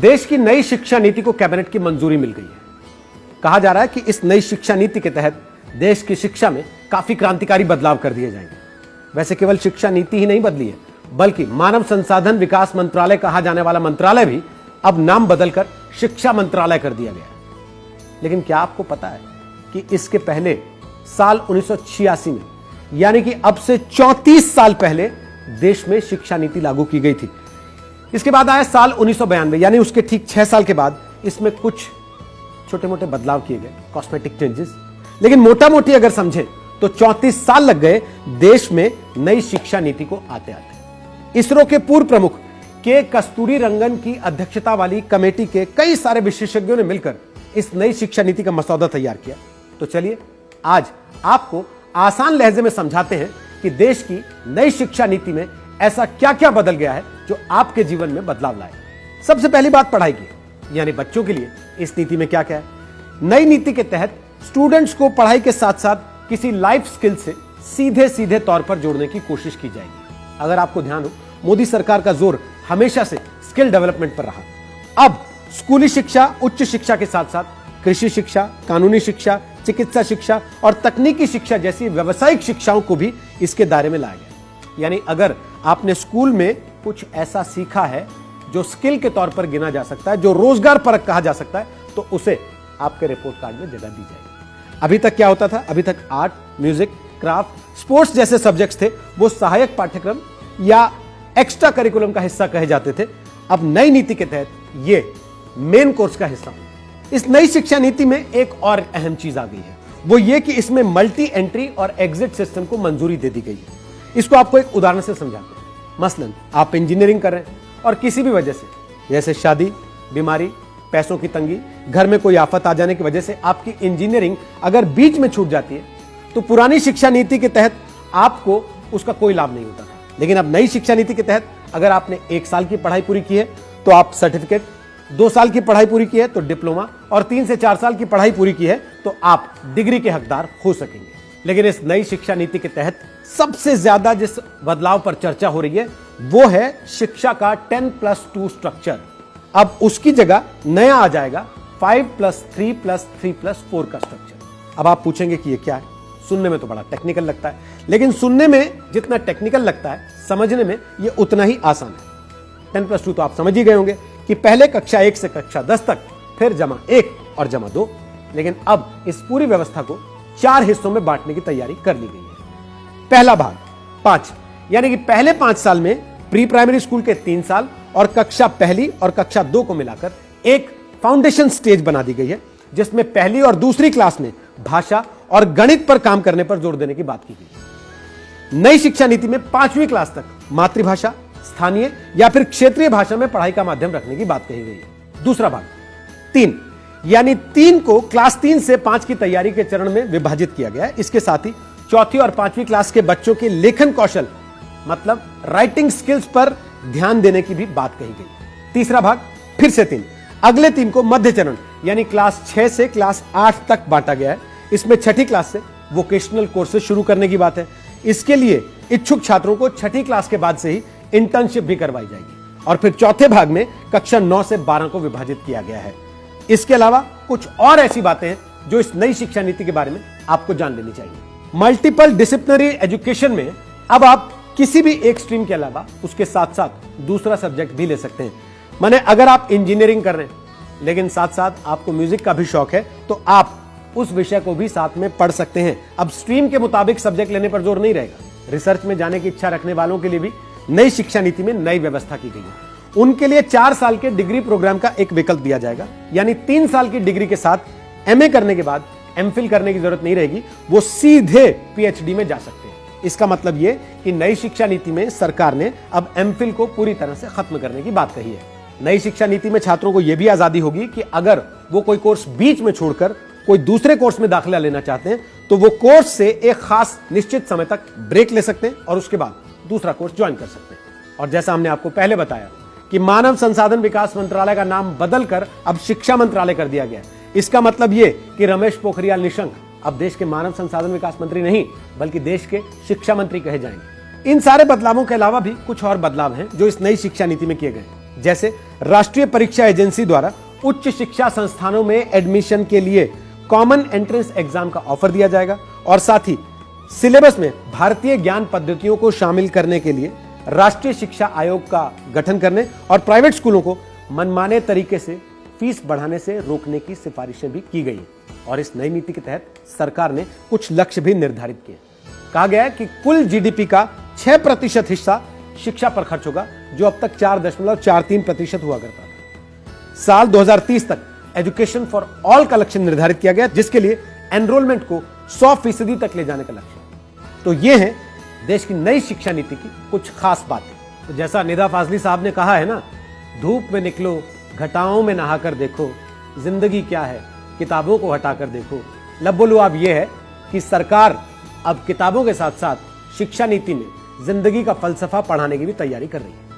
देश की नई शिक्षा नीति को कैबिनेट की मंजूरी मिल गई है। कहा जा रहा है कि इस नई शिक्षा नीति के तहत देश की शिक्षा में काफी क्रांतिकारी बदलाव कर दिए जाएंगे। वैसे केवल शिक्षा नीति ही नहीं बदली है, बल्कि मानव संसाधन विकास मंत्रालय कहा जाने वाला मंत्रालय भी अब नाम बदलकर शिक्षा मंत्रालय कर दिया गया है। लेकिन क्या आपको पता है कि इसके पहले साल 1986 में, यानी कि अब से 34 साल पहले देश में शिक्षा नीति लागू की गई थी। इसके बाद आया साल 1992, यानी उसके ठीक 6 साल के बाद इसमें कुछ छोटे मोटे बदलाव किए गए, कॉस्मेटिक चेंजेस। लेकिन मोटा मोटी अगर समझें तो 34 साल लग गए देश में नई शिक्षा नीति को आते आते। इसरो के पूर्व प्रमुख के कस्तूरीरंगन की अध्यक्षता वाली कमेटी के कई सारे विशेषज्ञों ने मिलकर इस नई शिक्षा नीति का मसौदा तैयार किया। तो चलिए आज आपको आसान लहजे में समझाते हैं कि देश की नई शिक्षा नीति में ऐसा क्या क्या बदल गया है जो आपके जीवन में बदलाव लाए। सबसे पहली बात पढ़ाई की, यानी बच्चों के लिए इस नीति में क्या क्या है। नई नीति के तहत स्टूडेंट्स को पढ़ाई के साथ साथ किसी लाइफ स्किल से सीधे सीधे तौर पर जोड़ने की कोशिश की जाएगी। अगर आपको ध्यान हो, मोदी सरकार का जोर हमेशा से स्किल डेवलपमेंट पर रहा। अब स्कूली शिक्षा, उच्च शिक्षा के साथ साथ कृषि शिक्षा, कानूनी शिक्षा, चिकित्सा शिक्षा और तकनीकी शिक्षा जैसी व्यावसायिक शिक्षाओं को भी इसके दायरे में लाया गया। यानी अगर आपने स्कूल में कुछ ऐसा सीखा है जो स्किल के तौर पर गिना जा सकता है, जो रोजगार परक कहा जा सकता है, तो उसे आपके रिपोर्ट कार्ड में जगह दी जाएगी। अभी तक क्या होता था? अभी तक आर्ट, म्यूजिक, क्राफ्ट, स्पोर्ट्स जैसे सब्जेक्ट्स थे, वो सहायक पाठ्यक्रम या एक्स्ट्रा करिकुलम का हिस्सा कहे जाते थे। अब नई नीति के तहत ये मेन कोर्स का हिस्सा होंगे। इस नई शिक्षा नीति में एक और अहम चीज आ गई है, वो ये कि इसमें मल्टी एंट्री और एग्जिट सिस्टम को मंजूरी दे दी गई है। इसको आपको एक उदाहरण से समझाते हैं। मसलन आप इंजीनियरिंग कर रहे हैं और किसी भी वजह से, जैसे शादी, बीमारी, पैसों की तंगी, घर में कोई आफत आ जाने की वजह से आपकी इंजीनियरिंग अगर बीच में छूट जाती है, तो पुरानी शिक्षा नीति के तहत आपको उसका कोई लाभ नहीं होता था। लेकिन अब नई शिक्षा नीति के तहत अगर आपने 1 साल की पढ़ाई पूरी की है तो आप सर्टिफिकेट, 2 साल की पढ़ाई पूरी की है तो डिप्लोमा, और 3 से 4 साल की पढ़ाई पूरी की है तो आप डिग्री के हकदार हो सकेंगे। लेकिन इस नई शिक्षा नीति के तहत सबसे ज्यादा जिस बदलाव पर चर्चा हो रही है वो है शिक्षा का 10+2 स्ट्रक्चर। अब उसकी जगह नया आ जाएगा 5+3+3+4 का स्ट्रक्चर। अब आप पूछेंगे कि ये क्या है? सुनने में तो बड़ा टेक्निकल लगता है, लेकिन सुनने में जितना टेक्निकल लगता है, समझने में ये उतना ही आसान है। 10+2 तो आप समझ ही गए होंगे कि पहले कक्षा 1 से कक्षा 10 तक, फिर जमा 1 और जमा 2। लेकिन अब इस पूरी व्यवस्था को 4 हिस्सों में बांटने की तैयारी कर ली गई है। पहला भाग 5, यानी कि पहले 5 साल में प्री प्राइमरी स्कूल के 3 साल और कक्षा 1 और कक्षा 2 को मिलाकर एक फाउंडेशन स्टेज बना दी गई है, जिसमें पहली और दूसरी क्लास में भाषा और गणित पर काम करने पर जोर देने की बात की गई। नई शिक्षा नीति में 5वीं क्लास तक मातृभाषा, स्थानीय या फिर क्षेत्रीय भाषा में पढ़ाई का माध्यम रखने की बात कही गई है। दूसरा भाग 3, यानी 3 को क्लास 3 से 5 की तैयारी के चरण में विभाजित किया गया है। इसके साथ ही 4ठी और 5वीं क्लास के बच्चों के लेखन कौशल, मतलब राइटिंग स्किल्स पर ध्यान देने की भी बात कही गई। तीसरा भाग फिर से 3, अगले 3 को मध्य चरण यानी क्लास 6 से क्लास 8 तक बांटा गया है। इसमें 6ठी क्लास से वोकेशनल कोर्सेज शुरू करने की बात है। इसके लिए इच्छुक छात्रों को 6ठी क्लास के बाद से ही इंटर्नशिप भी करवाई जाएगी। और फिर चौथे भाग में कक्षा 9 से 12 को विभाजित किया गया है। इसके अलावा कुछ और ऐसी बातें हैं जो इस नई शिक्षा नीति के बारे में आपको जान लेनी चाहिए। मल्टीपल डिसिप्लिनरी एजुकेशन में अब आप किसी भी एक स्ट्रीम के अलावा उसके साथ साथ दूसरा सब्जेक्ट भी ले सकते हैं। माने अगर आप इंजीनियरिंग कर रहे हैं लेकिन साथ साथ आपको म्यूजिक का भी शौक है, तो आप उस विषय को भी साथ में पढ़ सकते हैं। अब स्ट्रीम के मुताबिक सब्जेक्ट लेने पर जोर नहीं रहेगा। रिसर्च में जाने की इच्छा रखने वालों के लिए भी नई शिक्षा नीति में नई व्यवस्था की गई है। उनके लिए 4 साल के डिग्री प्रोग्राम का एक विकल्प दिया जाएगा, यानी 3 साल की डिग्री के साथ एमए करने के बाद एमफिल करने की जरूरत नहीं रहेगी, वो सीधे पीएचडी में जा सकते हैं। इसका मतलब ये कि नई शिक्षा नीति में सरकार ने अब एमफिल को पूरी तरह से खत्म करने की बात कही है। नई शिक्षा नीति में छात्रों को यह भी आजादी होगी कि अगर वो कोई कोर्स बीच में छोड़कर कोई दूसरे कोर्स में दाखिला लेना चाहते हैं तो वो कोर्स से एक खास निश्चित समय तक ब्रेक ले सकते हैं और उसके बाद दूसरा कोर्स ज्वाइन कर सकते हैं। और जैसा हमने आपको पहले बताया कि मानव संसाधन विकास मंत्रालय का नाम बदलकर अब शिक्षा मंत्रालय कर दिया गया। इसका मतलब यह कि रमेश पोखरियाल निशंक अब देश के मानव संसाधन विकास मंत्री नहीं बल्कि देश के शिक्षा मंत्री कहे जाएंगे। इन सारे बदलावों के अलावा भी कुछ और बदलाव हैं जो इस नई शिक्षा नीति में किए गए। जैसे राष्ट्रीय परीक्षा एजेंसी द्वारा उच्च शिक्षा संस्थानों में एडमिशन के लिए कॉमन एंट्रेंस एग्जाम का ऑफर दिया जाएगा और साथ ही सिलेबस में भारतीय ज्ञान पद्धतियों को शामिल करने के लिए राष्ट्रीय शिक्षा आयोग का गठन करने और प्राइवेट स्कूलों को मनमाने तरीके से फीस बढ़ाने से रोकने की सिफारिशें भी की गई और इस नई नीति के तहत सरकार ने कुछ लक्ष्य भी निर्धारित किए। कहा गया है कि कुल जीडीपी का 6% हिस्सा शिक्षा पर खर्च होगा, जो अब तक 4.43% हुआ करता था। साल 2030 तक एजुकेशन फॉर ऑल का लक्ष्य निर्धारित किया गया, जिसके लिए एनरोलमेंट को 100% तक ले जाने का लक्ष्य है। तो ये है देश की नई शिक्षा नीति की कुछ खास बातें। तो जैसा निदा फाजली साहब ने कहा है ना, धूप में निकलो, घटाओं में नहाकर देखो, जिंदगी क्या है किताबों को हटाकर देखो। लबोलू अब यह है कि सरकार अब किताबों के साथ साथ शिक्षा नीति में जिंदगी का फलसफा पढ़ाने की भी तैयारी कर रही है।